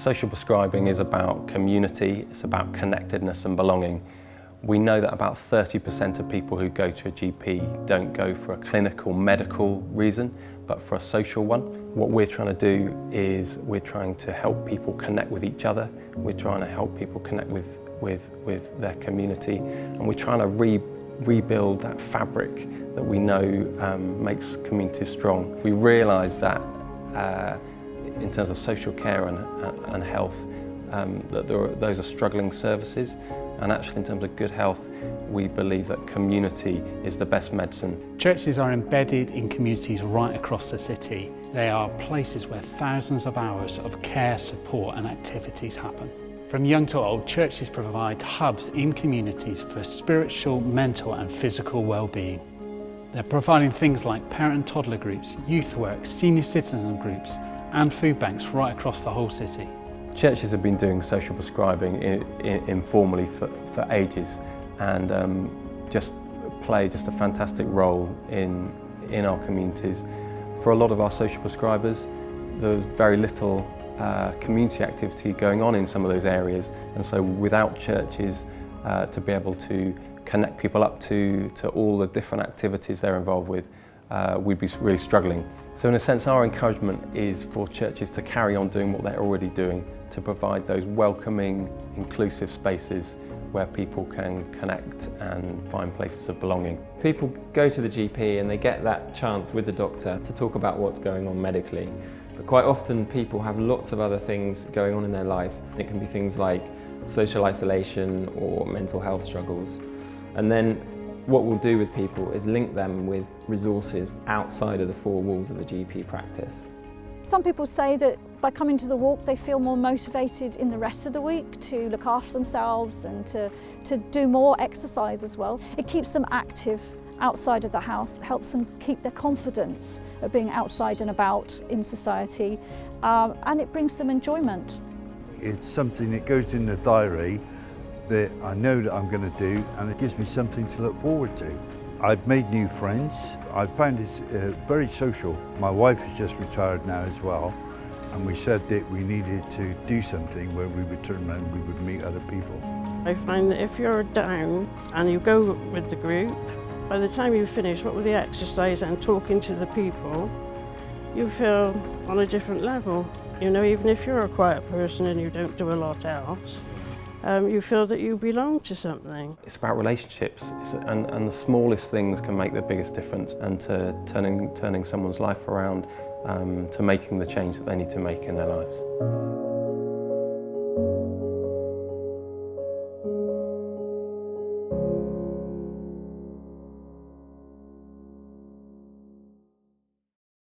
Social prescribing is about community, it's about connectedness and belonging. We know that about 30% of people who go to a GP don't go for a clinical, medical reason, but for a social one. What we're trying to do is we're trying to help people connect with each other, we're trying to help people connect with their community, and we're trying to rebuild that fabric that we know makes communities strong. We realise that in terms of social care and health, that those are struggling services, and actually in terms of good health, we believe that community is the best medicine. Churches are embedded in communities right across the city. They are places where thousands of hours of care, support and activities happen. From young to old, churches provide hubs in communities for spiritual, mental and physical well-being. They're providing things like parent and toddler groups, youth work, senior citizen groups and food banks right across the whole city. Churches have been doing social prescribing informally for ages, and just play a fantastic role in our communities. For a lot of our social prescribers, there's very little community activity going on in some of those areas, and so without churches to be able to connect people up to all the different activities they're involved with, we'd be really struggling. So in a sense, our encouragement is for churches to carry on doing what they're already doing, to provide those welcoming, inclusive spaces where people can connect and find places of belonging. People go to the GP and they get that chance with the doctor to talk about what's going on medically. But quite often people have lots of other things going on in their life. It can be things like social isolation or mental health struggles. And then what we'll do with people is link them with resources outside of the four walls of the GP practice. Some people say that by coming to the walk they feel more motivated in the rest of the week to look after themselves and to do more exercise as well. It keeps them active outside of the house, helps them keep their confidence of being outside and about in society, and it brings them enjoyment. It's something that goes in the diary that I know that I'm going to do, and it gives me something to look forward to. I've made new friends. I found it's very social. My wife has just retired now as well, and we said that we needed to do something where we would turn around and we would meet other people. I find that if you're down and you go with the group, by the time you finish what with the exercise and talking to the people, you feel on a different level. You know, even if you're a quiet person and you don't do a lot else, you feel that you belong to something. It's about relationships, and the smallest things can make the biggest difference, and to turning someone's life around, to making the change that they need to make in their lives.